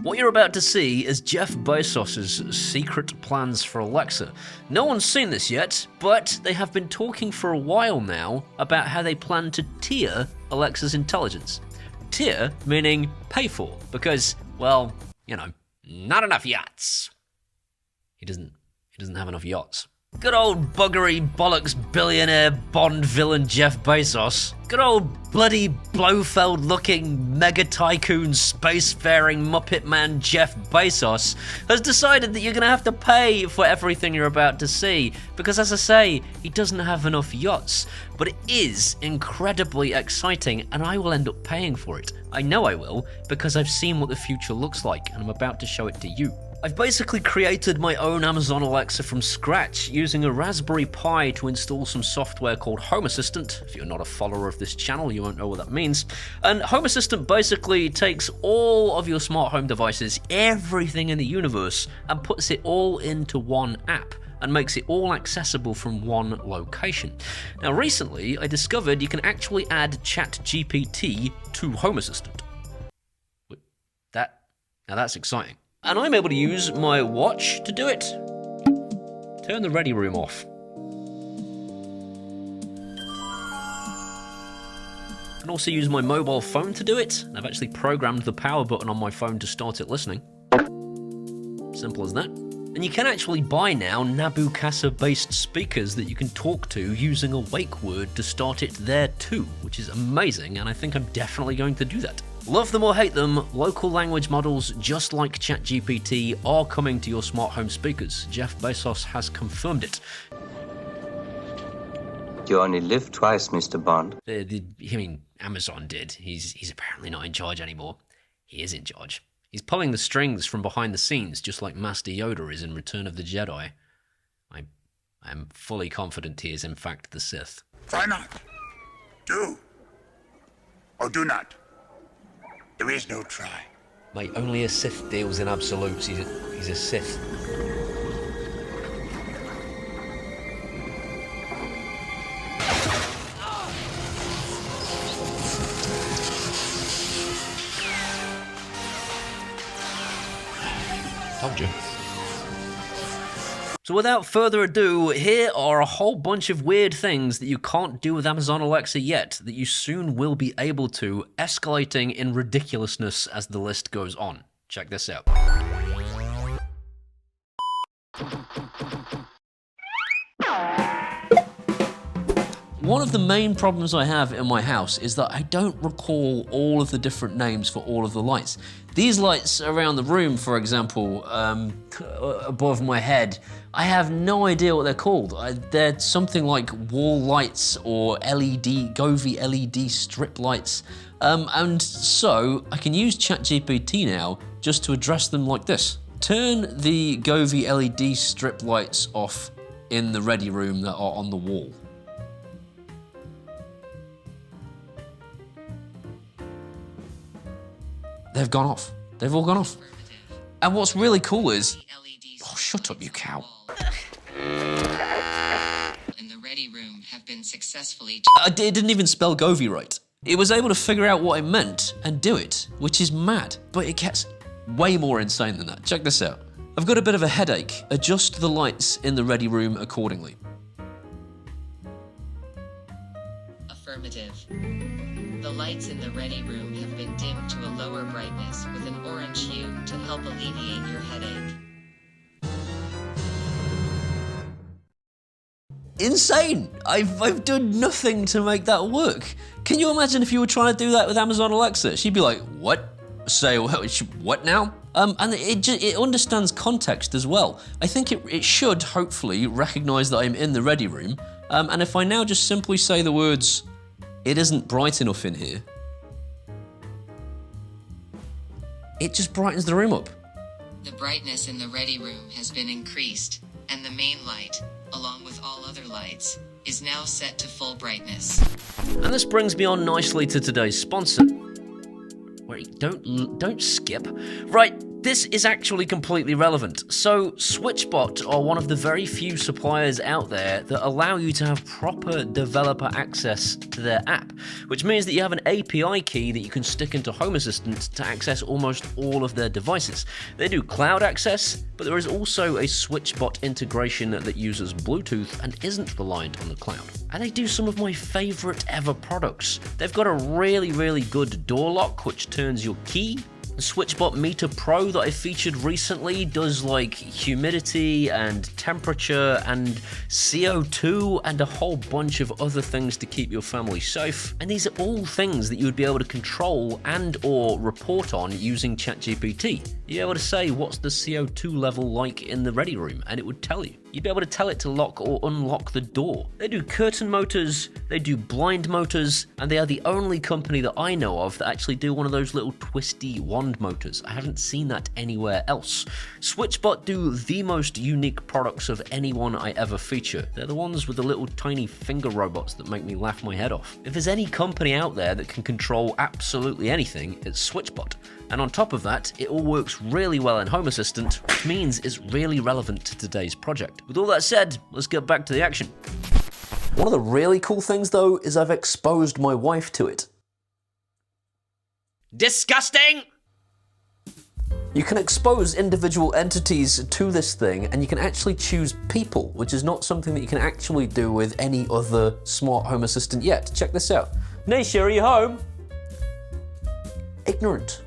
What you're about to see is Jeff Bezos' secret plans for Alexa. No one's seen this yet, but they have been talking for a while now about how they plan to tier Alexa's intelligence. Tier meaning pay for, because, well, you know, not enough yachts. He doesn't have enough yachts. Good old buggery bollocks billionaire Bond villain Jeff Bezos. Good old bloody Blofeld looking mega tycoon spacefaring Muppet man Jeff Bezos has decided that you're going to have to pay for everything you're about to see, because as I say, he doesn't have enough yachts. But it is incredibly exciting and I will end up paying for it. I know I will, because I've seen what the future looks like and I'm about to show it to you. I've basically created my own Amazon Alexa from scratch using a Raspberry Pi to install some software called Home Assistant. If you're not a follower of this channel, you won't know what that means. And Home Assistant basically takes all of your smart home devices, everything in the universe, and puts it all into one app and makes it all accessible from one location. Now recently, I discovered you can actually add ChatGPT to Home Assistant. Now that's exciting. And I'm able to use my watch to do it. Turn the ready room off. I can also use my mobile phone to do it. I've actually programmed the power button on my phone to start it listening. Simple as that. And you can actually buy now Nabu Casa-based speakers that you can talk to using a wake word to start it there too, which is amazing, and I think I'm definitely going to do that. Love them or hate them, local language models just like ChatGPT are coming to your smart home speakers. Jeff Bezos has confirmed it. You only live twice, Mr. Bond. Amazon did. He's apparently not in charge anymore. He is in charge. He's pulling the strings from behind the scenes, just like Master Yoda is in Return of the Jedi. I am fully confident he is in fact the Sith. Try not. Do. Or do not. There is no try. Mate, only a Sith deals in absolutes. He's a Sith. Told you. So without further ado, here are a whole bunch of weird things that you can't do with Amazon Alexa yet, that you soon will be able to, escalating in ridiculousness as the list goes on. Check this out. One of the main problems I have in my house is that I don't recall all of the different names for all of the lights. These lights around the room, for example, above my head, I have no idea what they're called. They're something like wall lights or Govee LED strip lights. And so I can use ChatGPT now just to address them like this. Turn the Govee LED strip lights off in the ready room that are on the wall. They've gone off. They've all gone off. And what's really cool is... Oh, shut up, you cow. In the ready room have been successfully... It didn't even spell Govee right. It was able to figure out what it meant and do it, which is mad. But it gets way more insane than that. Check this out. I've got a bit of a headache. Adjust the lights in the ready room accordingly. Affirmative. The lights in the ready room have been dimmed to a lower brightness with an orange hue to help alleviate your headache. Insane! I've done nothing to make that work. Can you imagine if you were trying to do that with Amazon Alexa? She'd be like, what? Say what now? And it understands context as well. I think it should hopefully recognize that I'm in the ready room. And if I now just simply say the words, "It isn't bright enough in here," it just brightens the room up. The brightness in the ready room has been increased, and the main light, along with all other lights, is now set to full brightness. And this brings me on nicely to today's sponsor. Wait, don't skip. Right, This is actually completely relevant. So, SwitchBot are one of the very few suppliers out there that allow you to have proper developer access to their app, which means that you have an API key that you can stick into Home Assistant to access almost all of their devices. They do cloud access, but there is also a SwitchBot integration that uses Bluetooth and isn't reliant on the cloud. And they do some of my favorite ever products. They've got a really good door lock, which turns your key. The SwitchBot Meter Pro that I featured recently does like humidity and temperature and CO2 and a whole bunch of other things to keep your family safe. And these are all things that you would be able to control and or report on using ChatGPT. You'd be able to say what's the CO2 level like in the ready room and it would tell you. You'd be able to tell it to lock or unlock the door. They do curtain motors, they do blind motors, and they are the only company that I know of that actually do one of those little twisty wand motors. I haven't seen that anywhere else. SwitchBot do the most unique products of anyone I ever feature. They're the ones with the little tiny finger robots that make me laugh my head off. If there's any company out there that can control absolutely anything, it's SwitchBot. And on top of that, it all works really well in Home Assistant, which means it's really relevant to today's project. With all that said, let's get back to the action. One of the really cool things though is I've exposed my wife to it. Disgusting! You can expose individual entities to this thing and you can actually choose people, which is not something that you can actually do with any other smart home assistant yet. Check this out. Nisha, are you home? Ignorant.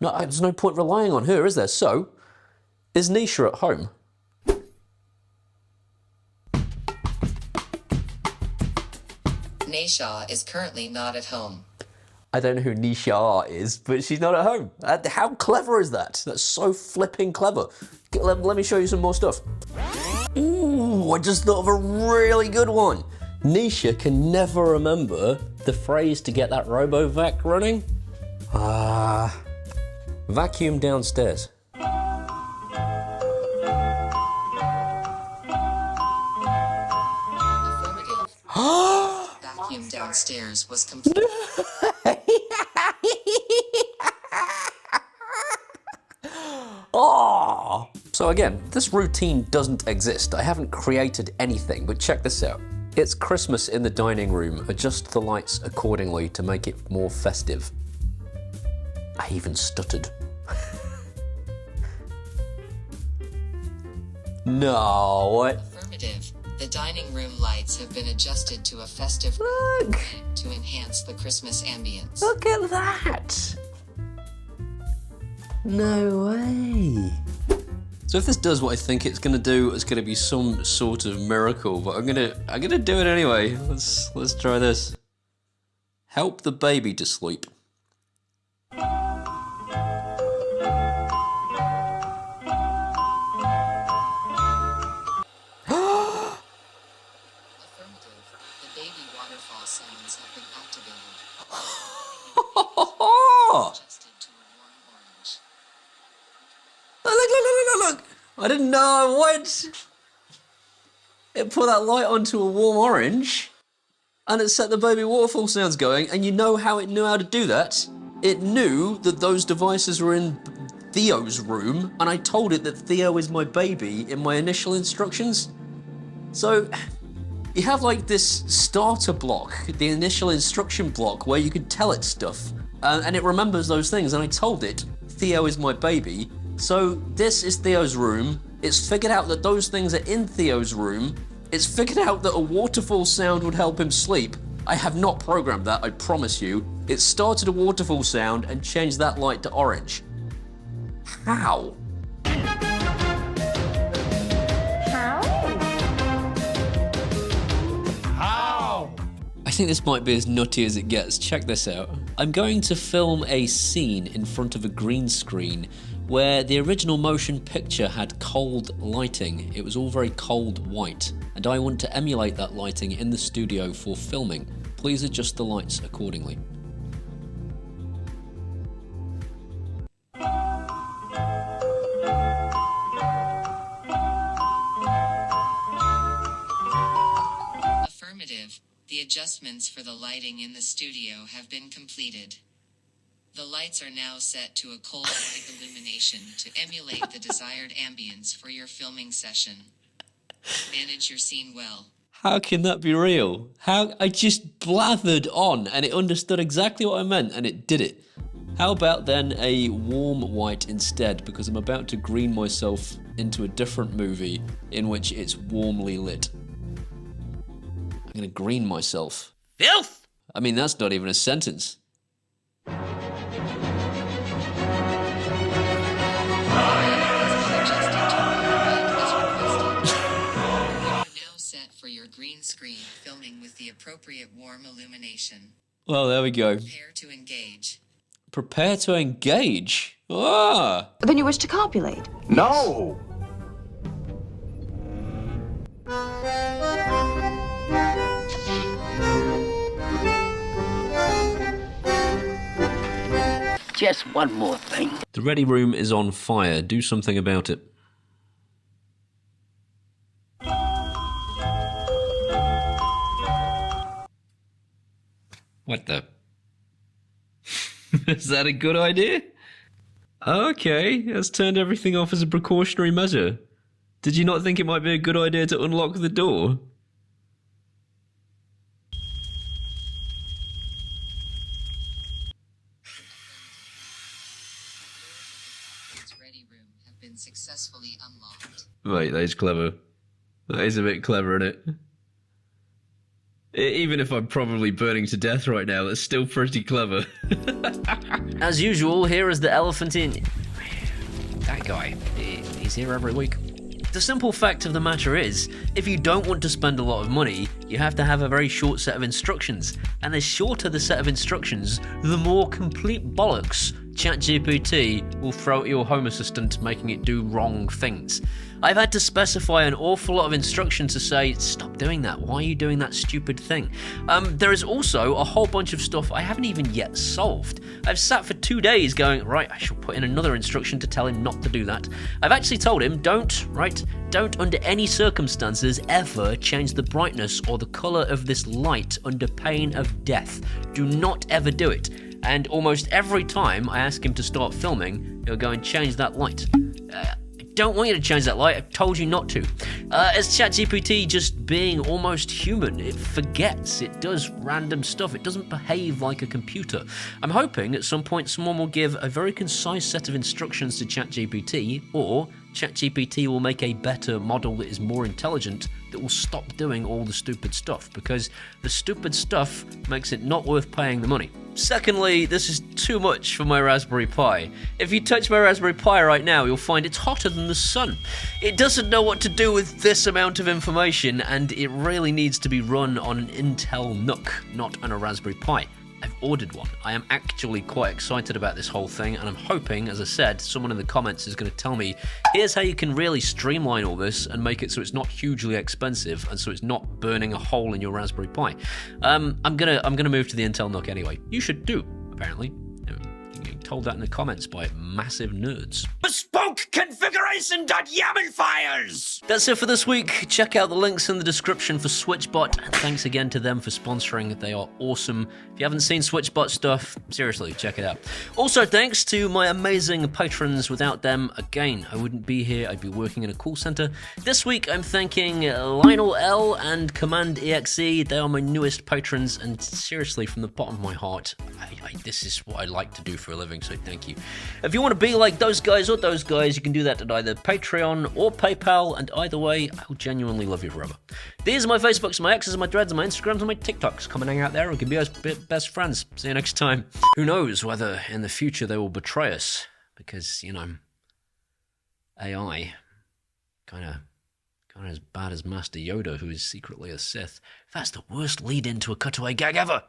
No, there's no point relying on her, is there? So, is Nisha at home? Nisha is currently not at home. I don't know who Nisha is, but she's not at home. How clever is that? That's so flipping clever. Let me show you some more stuff. Ooh, I just thought of a really good one. Nisha can never remember the phrase to get that RoboVac running. Vacuum downstairs. Affirmative. Vacuum downstairs was complete. Oh! So again, this routine doesn't exist. I haven't created anything, but check this out. It's Christmas in the dining room. Adjust the lights accordingly to make it more festive. I even stuttered. No, what? Affirmative. The dining room lights have been adjusted to a festive Look! to enhance the Christmas ambience. Look at that! No way. So if this does what I think it's gonna do, it's gonna be some sort of miracle, but I'm gonna do it anyway. Let's try this. Help the baby to sleep. Affirmative. The baby waterfall sounds have been activated. Adjusted to a warm orange. Look. I didn't know what. It put that light onto a warm orange and it set the baby waterfall sounds going, and you know how it knew how to do that? It knew that those devices were in Theo's room, and I told it that Theo is my baby in my initial instructions. So you have like this starter block, the initial instruction block, where you can tell it stuff, and it remembers those things, and I told it, Theo is my baby, so this is Theo's room. It's figured out that those things are in Theo's room. It's figured out that a waterfall sound would help him sleep. I have not programmed that, I promise you. It started a waterfall sound and changed that light to orange. How? I think this might be as nutty as it gets. Check this out. I'm going to film a scene in front of a green screen where the original motion picture had cold lighting. It was all very cold white, and I want to emulate that lighting in the studio for filming. Please adjust the lights accordingly. Affirmative. The adjustments for the lighting in the studio have been completed. The lights are now set to a cold white illumination to emulate the desired ambience for your filming session. Manage your scene well. How can that be real? How I just blathered on and it understood exactly what I meant and it did it. How about then a warm white instead, because I'm about to green myself into a different movie in which it's warmly lit. I'm gonna green myself. Filth! I mean, that's not even a sentence. For your green screen filming with the appropriate warm illumination. Well, there we go. Prepare to engage. Prepare to engage? Ah! Then you wish to copulate? No! Just one more thing. The ready room is on fire. Do something about it. What the? Is that a good idea? Okay, that's turned everything off as a precautionary measure. Did you not think it might be a good idea to unlock the door? Its ready room have been successfully unlocked. Right, that is clever. That is a bit clever, isn't it? Even if I'm probably burning to death right now, that's still pretty clever. As usual, here is the elephant in... That guy, he's here every week. The simple fact of the matter is, if you don't want to spend a lot of money, you have to have a very short set of instructions. And the shorter the set of instructions, the more complete bollocks ChatGPT will throw at your Home Assistant, making it do wrong things. I've had to specify an awful lot of instructions to say, stop doing that, why are you doing that stupid thing? There is also a whole bunch of stuff I haven't even yet solved. I've sat for 2 days going, right, I shall put in another instruction to tell him not to do that. I've actually told him, don't under any circumstances ever change the brightness or the colour of this light under pain of death. Do not ever do it. And almost every time I ask him to start filming, he'll go and change that light. Don't want you to change that light, I've told you not to. As ChatGPT just being almost human, it forgets, it does random stuff, it doesn't behave like a computer. I'm hoping at some point someone will give a very concise set of instructions to ChatGPT, or ChatGPT will make a better model that is more intelligent that will stop doing all the stupid stuff, because the stupid stuff makes it not worth paying the money. Secondly, this is too much for my Raspberry Pi. If you touch my Raspberry Pi right now, you'll find it's hotter than the sun. It doesn't know what to do with this amount of information, and it really needs to be run on an Intel NUC, not on a Raspberry Pi. I've ordered one. I am actually quite excited about this whole thing, and I'm hoping, as I said, someone in the comments is going to tell me, here's how you can really streamline all this and make it so it's not hugely expensive and so it's not burning a hole in your Raspberry Pi. I'm gonna move to the Intel NUC anyway. You should do, apparently. I'm getting told that in the comments by massive nerds. Bespoke configuration.yaml files! That's it for this week. Check out the links in the description for SwitchBot, and thanks again to them for sponsoring. They are awesome. If you haven't seen SwitchBot stuff, seriously, check it out. Also, thanks to my amazing patrons. Without them, again, I wouldn't be here. I'd be working in a call center. This week, I'm thanking Lionel L and Command EXE. They are my newest patrons, and seriously, from the bottom of my heart, this is what I like to do for a living, so thank you. If you want to be like those guys or those guys, you can do that at either Patreon or PayPal, and either way, I will genuinely love you forever. These are my Facebooks, my X's, my Threads, my Instagrams, and my TikToks. Come and hang out there, we can be best friends. See you next time. Who knows whether in the future they will betray us, because, you know, AI, kind of as bad as Master Yoda, who is secretly a Sith. That's the worst lead-in to a cutaway gag ever.